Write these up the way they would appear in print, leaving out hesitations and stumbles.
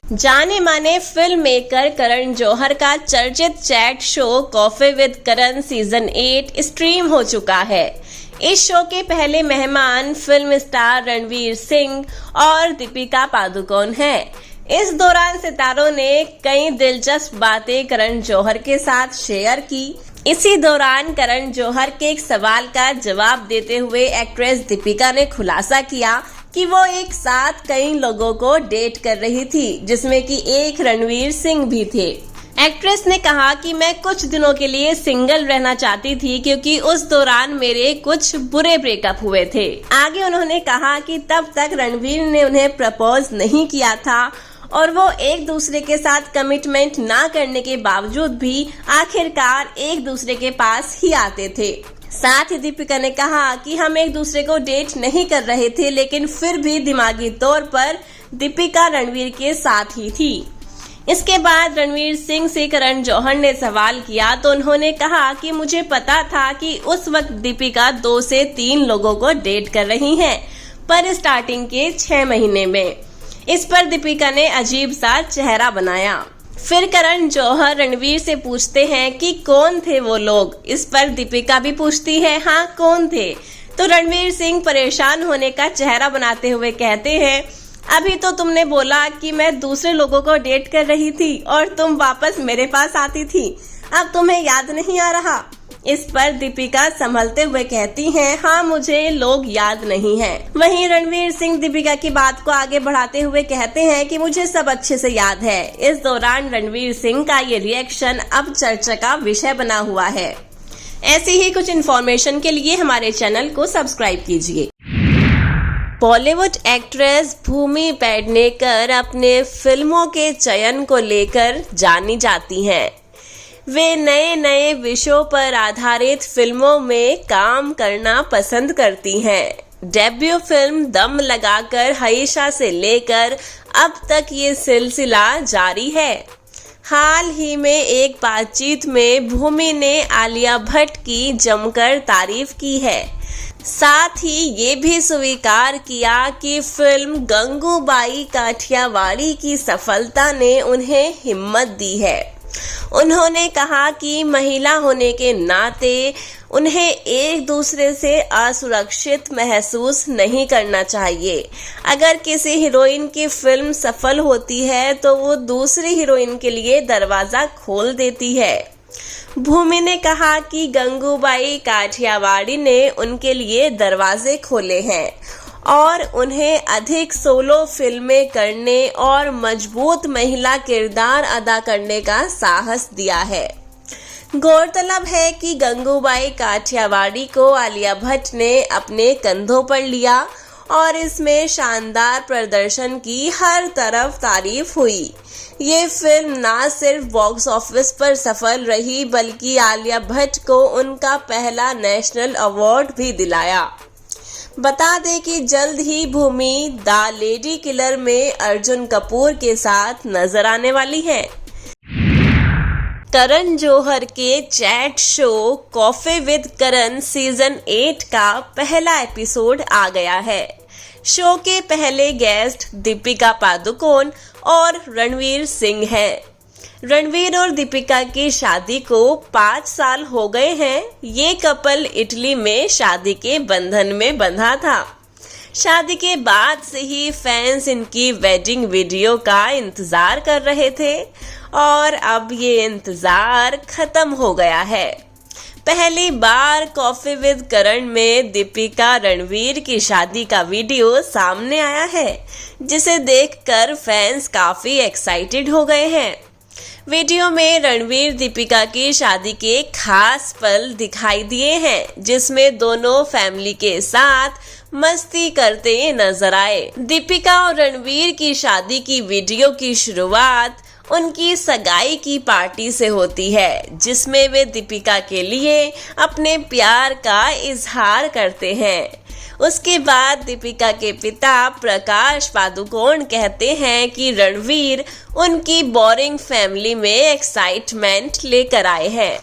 जाने माने film maker Karan Johar का चर्चित chat show coffee with Karan season 8 stream हो चुका है। इस शो के पहले मेहमान फिल्म स्टार रणवीर सिंह और दीपिका पादुकोण हैं। इस दौरान सितारों ने कई दिलचस्प बातें करण जौहर के साथ शेयर की। इसी दौरान करण जौहर के एक सवाल का जवाब देते हुए एक्ट्रेस दीपिका ने खुलासा किया कि वो एक साथ कई लोगों को डेट कर रही थी, जिसमें कि एक रणवीर सिंह भी थे। एक्ट्रेस ने कहा कि मैं कुछ दिनों के लिए सिंगल रहना चाहती थी क्योंकि उस दौरान मेरे कुछ बुरे ब्रेकअप हुए थे। आगे उन्होंने कहा कि तब तक रणवीर ने उन्हें प्रपोज नहीं किया था और वो एक दूसरे के साथ कमिटमेंट ना करने के बावजूद भी आखिरकार एक दूसरे के पास ही आते थे। साथ ही दीपिका ने कहा कि हम एक दूसरे को डेट नहीं कर रहे थे, लेकिन फिर भी दिमागी तौर पर दीपिका रणवीर के साथ ही थी। इसके बाद रणवीर सिंह से करण जौहर ने सवाल किया तो उन्होंने कहा कि मुझे पता था कि उस वक्त दीपिका 2 से 3 लोगों को डेट कर रही हैं, पर स्टार्टिंग के 6 महीने में। इस पर दीपिका ने अजीब सा चेहरा बनाया। फिर करण जौहर रणवीर से पूछते हैं कि कौन थे वो लोग। इस पर दीपिका भी पूछती है हाँ कौन थे। तो रणवीर सिंह परेशान होने का चेहरा बनाते हुए कहते हैं अभी तो तुमने बोला कि मैं दूसरे लोगों को डेट कर रही थी और तुम वापस मेरे पास आती थी, अब तुम्हें याद नहीं आ रहा। इस पर दीपिका संभलते हुए कहती हैं हाँ मुझे लोग याद नहीं हैं। वहीं रणवीर सिंह दीपिका की बात को आगे बढ़ाते हुए कहते हैं कि मुझे सब अच्छे से याद है। इस दौरान रणवीर सिंह का ये रिएक्शन अब चर्चा का विषय बना हुआ है। ऐसी ही कुछ इन्फॉर्मेशन के लिए हमारे चैनल को सब्सक्राइब कीजिए। बॉलीवुड एक्ट्रेस भूमि पेडनेकर अपने फिल्मों के चयन को लेकर जानी जाती हैं। वे नए नए विषयों पर आधारित फिल्मों में काम करना पसंद करती हैं। डेब्यू फिल्म दम लगाकर हईशा से लेकर अब तक ये सिलसिला जारी है। हाल ही में एक बातचीत में भूमि ने आलिया भट्ट की जमकर तारीफ की है। साथ ही ये भी स्वीकार किया कि फिल्म गंगूबाई काठियावाड़ी की सफलता ने उन्हें हिम्मत दी है। उन्होंने कहा कि महिला होने के नाते उन्हें एक दूसरे से असुरक्षित महसूस नहीं करना चाहिए। अगर किसी हीरोइन की फिल्म सफल होती है तो वो दूसरी हीरोइन के लिए दरवाजा खोल देती है। भूमि ने कहा कि गंगूबाई काठियावाड़ी ने उनके लिए दरवाजे खोले हैं और उन्हें अधिक सोलो फिल्में करने और मजबूत महिला किरदार अदा करने का साहस दिया है। गौरतलब है कि गंगूबाई काठियावाड़ी को आलिया भट्ट ने अपने कंधों पर लिया और इसमें शानदार प्रदर्शन की हर तरफ तारीफ हुई। ये फिल्म ना सिर्फ बॉक्स ऑफिस पर सफल रही बल्कि आलिया भट्ट को उनका पहला नेशनल अवार्ड भी दिलाया। बता दें कि जल्द ही भूमि द लेडी किलर में अर्जुन कपूर के साथ नजर आने वाली है। करण जौहर के chat show coffee with Karan season 8 का पहला एपिसोड आ गया है। शो के पहले गेस्ट दीपिका पादुकोण और रणवीर सिंह हैं। रणवीर और दीपिका की शादी को 5 साल हो गए हैं। ये कपल इटली में शादी के बंधन में बंधा था। शादी के बाद से ही फैंस इनकी वेडिंग वीडियो का इंतजार कर रहे थे और अब ये इंतजार खत्म हो गया है। पहली बार कॉफी विद करण में दीपिका रणवीर की शादी का वीडियो सामने आया है, जिसे देखकर फैंस काफी एक्साइटेड हो गए हैं। वीडियो में रणवीर दीपिका की शादी के खास पल दिखाई दिए हैं, जिसमें दोनों फैमिली के साथ मस्ती करते नजर आए। दीपिका और रणवीर की शादी की वीडियो की शुरुआत उनकी सगाई की पार्टी से होती है, जिसमें वे दीपिका के लिए अपने प्यार का इजहार करते हैं। उसके बाद दीपिका के पिता प्रकाश पादुकोण कहते हैं कि रणवीर उनकी बोरिंग फैमिली में एक्साइटमेंट लेकर आए हैं।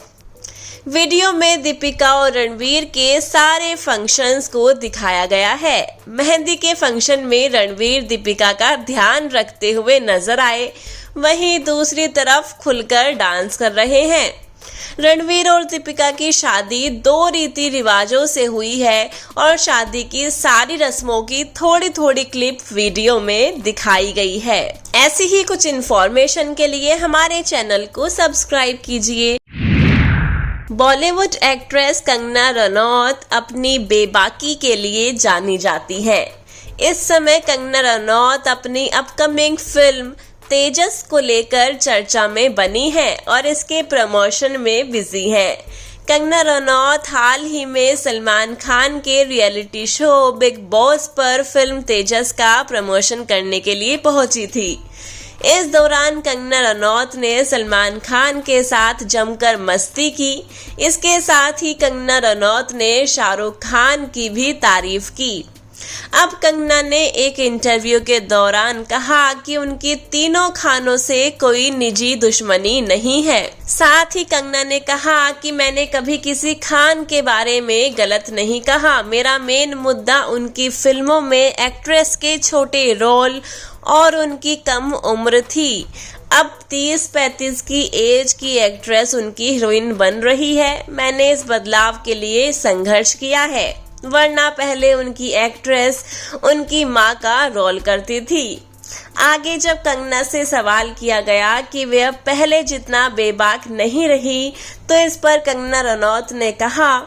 वीडियो में दीपिका और रणवीर के सारे फंक्शंस को दिखाया गया है। मेहंदी के फंक्शन में रणवीर दीपिका का ध्यान रखते हुए नजर आए, वहीं दूसरी तरफ खुलकर डांस कर रहे हैं। रणवीर और दीपिका की शादी 2 रीति रिवाजों से हुई है और शादी की सारी रस्मों की थोड़ी थोड़ी क्लिप वीडियो में दिखाई गई है। ऐसी ही कुछ इन्फॉर्मेशन के लिए हमारे चैनल को सब्सक्राइब कीजिए। बॉलीवुड एक्ट्रेस कंगना रनौत अपनी बेबाकी के लिए जानी जाती हैं। इस समय कंगना रनौत अपनी अपकमिंग फिल्म तेजस को लेकर चर्चा में बनी है और इसके प्रमोशन में बिजी हैं। कंगना रनौत हाल ही में सलमान खान के रियलिटी शो बिग बॉस पर फिल्म तेजस का प्रमोशन करने के लिए पहुंची थी। इस दौरान कंगना रनौत ने सलमान खान के साथ जमकर मस्ती की। इसके साथ ही कंगना रनौत ने शाहरुख खान की भी तारीफ की। अब कंगना ने एक इंटरव्यू के दौरान कहा कि उनकी तीनों खानों से कोई निजी दुश्मनी नहीं है। साथ ही कंगना ने कहा कि मैंने कभी किसी खान के बारे में गलत नहीं कहा। मेरा मेन मुद्दा उनकी फिल्मों में एक्ट्रेस के छोटे रोल और उनकी कम उम्र थी। अब 30-35 की एज की एक्ट्रेस उनकी हीरोइन बन रही है। मैंने इस बदलाव के लिए संघर्ष किया है, वरना पहले उनकी एक्ट्रेस उनकी मां का रोल करती थी। आगे जब कंगना से सवाल किया गया कि वे अब पहले जितना बेबाक नहीं रही, तो इस पर कंगना रनौत ने कहा,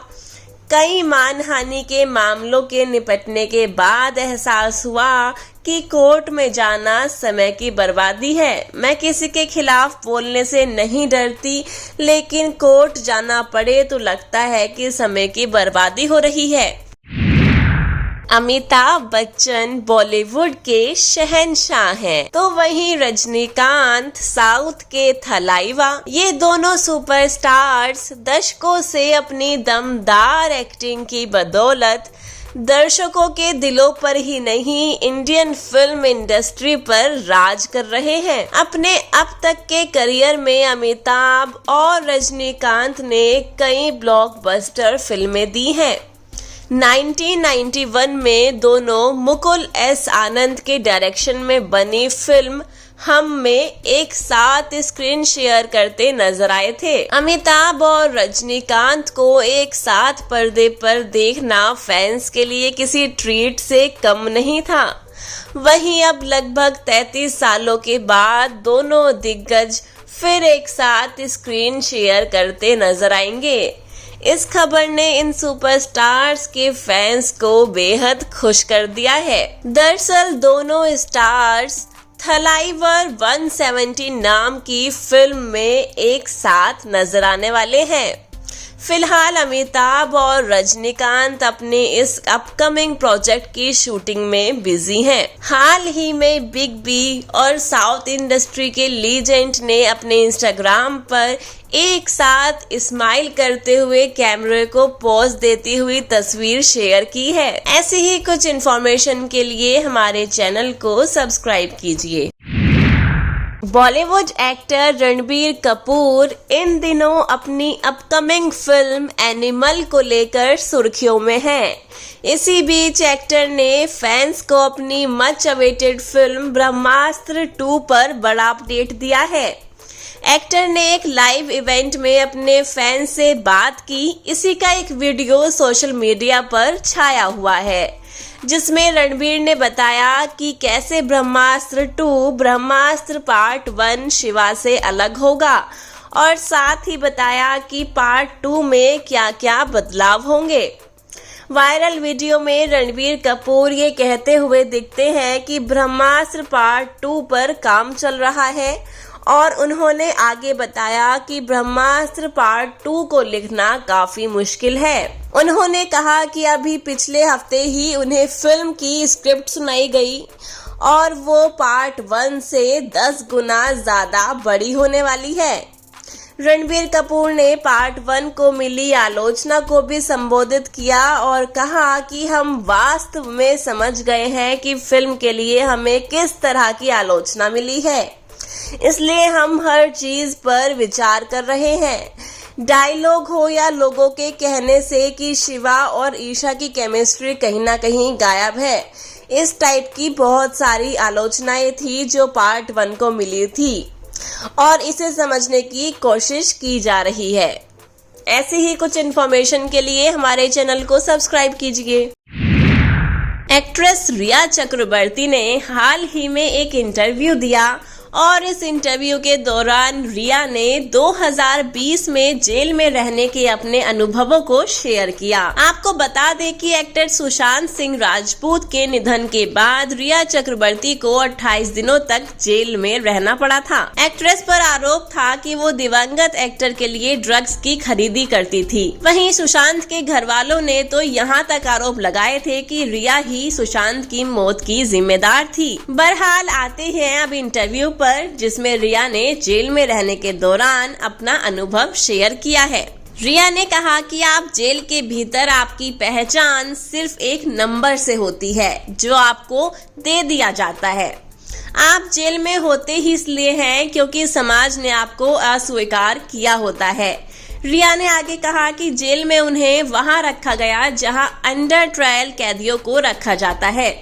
कई मानहानि के मामलों के निपटने के बाद एहसास हुआ कि कोर्ट में जाना समय की बर्बादी है। मैं किसी के खिलाफ बोलने से नहीं डरती, लेकिन कोर्ट जाना पड़े तो लगता है कि समय की बर्बादी हो रही है। अमिताभ बच्चन बॉलीवुड के शहंशाह हैं, तो वहीं रजनीकांत साउथ के थलाइवा। ये दोनों सुपरस्टार्स दशकों से अपनी दमदार एक्टिंग की बदौलत दर्शकों के दिलों पर ही नहीं, इंडियन फिल्म इंडस्ट्री पर राज कर रहे हैं। अपने अब तक के करियर में अमिताभ और रजनीकांत ने कई ब्लॉकबस्टर फिल्में दी हैं। 1991 में दोनों मुकुल एस आनंद के डायरेक्शन में बनी फिल्म हम में एक साथ स्क्रीन शेयर करते नजर आए थे। अमिताभ और रजनीकांत को एक साथ पर्दे पर देखना फैंस के लिए किसी ट्रीट से कम नहीं था। वहीं अब लगभग 33 सालों के बाद दोनों दिग्गज फिर एक साथ स्क्रीन शेयर करते नजर आएंगे। इस खबर ने इन सुपरस्टार्स के फैंस को बेहद खुश कर दिया है। दरअसल दोनों स्टार्स थलाइवर 170 नाम की फिल्म में एक साथ नजर आने वाले हैं। फिलहाल अमिताभ और रजनीकांत अपने इस अपकमिंग प्रोजेक्ट की शूटिंग में बिजी हैं। हाल ही में बिग बी और साउथ इंडस्ट्री के लीजेंड ने अपने इंस्टाग्राम पर एक साथ स्माइल करते हुए कैमरे को पोज देती हुई तस्वीर शेयर की है। ऐसी ही कुछ इन्फॉर्मेशन के लिए हमारे चैनल को सब्सक्राइब कीजिए। बॉलीवुड एक्टर रणबीर कपूर इन दिनों अपनी अपकमिंग फिल्म एनिमल को लेकर सुर्खियों में हैं। इसी बीच एक्टर ने फैंस को अपनी मच अवेटेड फिल्म ब्रह्मास्त्र 2 पर बड़ा अपडेट दिया है। एक्टर ने एक लाइव इवेंट में अपने फैंस से बात की। इसी का एक वीडियो सोशल मीडिया पर छाया हुआ है, जिसमें रणबीर ने बताया कि कैसे ब्रह्मास्त्र 2 ब्रह्मास्त्र पार्ट 1 शिवा से अलग होगा और साथ ही बताया कि पार्ट 2 में क्या क्या बदलाव होंगे। वायरल वीडियो में रणबीर कपूर ये कहते हुए दिखते हैं कि ब्रह्मास्त्र पार्ट 2 पर काम चल रहा है और उन्होंने आगे बताया कि ब्रह्मास्त्र पार्ट 2 को लिखना काफी मुश्किल है। उन्होंने कहा कि अभी पिछले हफ्ते ही उन्हें फिल्म की स्क्रिप्ट सुनाई गई और वो पार्ट 1 से 10 गुना ज्यादा बड़ी होने वाली है। रणबीर कपूर ने पार्ट 1 को मिली आलोचना को भी संबोधित किया और कहा कि हम वास्तव में समझ गए हैं कि फिल्म के लिए हमें किस तरह की आलोचना मिली है, इसलिए हम हर चीज पर विचार कर रहे हैं। डायलॉग हो या लोगों के कहने से कि शिवा और ईशा की केमिस्ट्री कहीं ना कहीं गायब है, इस टाइप की बहुत सारी आलोचनाएं थी जो पार्ट 1 को मिली थी और इसे समझने की कोशिश की जा रही है। ऐसी ही कुछ इन्फॉर्मेशन के लिए हमारे चैनल को सब्सक्राइब कीजिए। एक्ट्रेस रिया चक्रवर्ती ने हाल ही में एक इंटरव्यू दिया और इस इंटरव्यू के दौरान रिया ने 2020 में जेल में रहने के अपने अनुभवों को शेयर किया। आपको बता दें कि एक्टर सुशांत सिंह राजपूत के निधन के बाद रिया चक्रवर्ती को 28 दिनों तक जेल में रहना पड़ा था। एक्ट्रेस पर आरोप था कि वो दिवंगत एक्टर के लिए ड्रग्स की खरीदी करती थी। वहीं सुशांत के घर वालों ने तो यहाँ तक आरोप लगाए थे कि रिया ही सुशांत की मौत की जिम्मेदार थी। बहरहाल आते हैं अब इंटरव्यू पर, जिसमें रिया ने जेल में रहने के दौरान अपना अनुभव शेयर किया है। रिया ने कहा कि आप जेल के भीतर आपकी पहचान सिर्फ एक नंबर से होती है जो आपको दे दिया जाता है। आप जेल में होते ही इसलिए हैं क्योंकि समाज ने आपको अस्वीकार किया होता है। रिया ने आगे कहा कि जेल में उन्हें वहां रखा गया जहां अंडर ट्रायल कैदियों को रखा जाता है।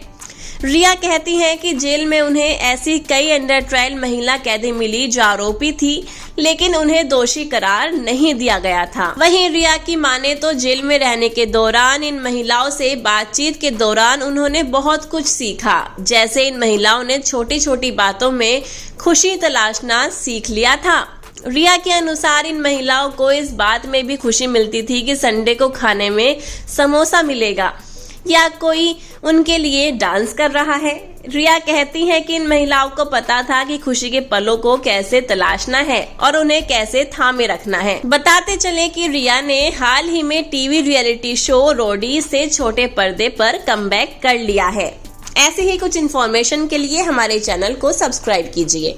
रिया कहती हैं कि जेल में उन्हें ऐसी कई अंडर ट्रायल महिला कैदी मिली जो आरोपी थी, लेकिन उन्हें दोषी करार नहीं दिया गया था। वहीं रिया की माने तो जेल में रहने के दौरान इन महिलाओं से बातचीत के दौरान उन्होंने बहुत कुछ सीखा। जैसे इन महिलाओं ने छोटी छोटी बातों में खुशी तलाशना सीख लिया था। रिया के अनुसार इन महिलाओं को इस बात में भी खुशी मिलती थी कि संडे को खाने में समोसा मिलेगा या कोई उनके लिए डांस कर रहा है। रिया कहती है कि इन महिलाओं को पता था कि खुशी के पलों को कैसे तलाशना है और उन्हें कैसे थामे रखना है। बताते चले कि रिया ने हाल ही में टीवी रियलिटी शो रोडी से छोटे पर्दे पर कमबैक कर लिया है। ऐसे ही कुछ इन्फॉर्मेशन के लिए हमारे चैनल को सब्सक्राइब कीजिए।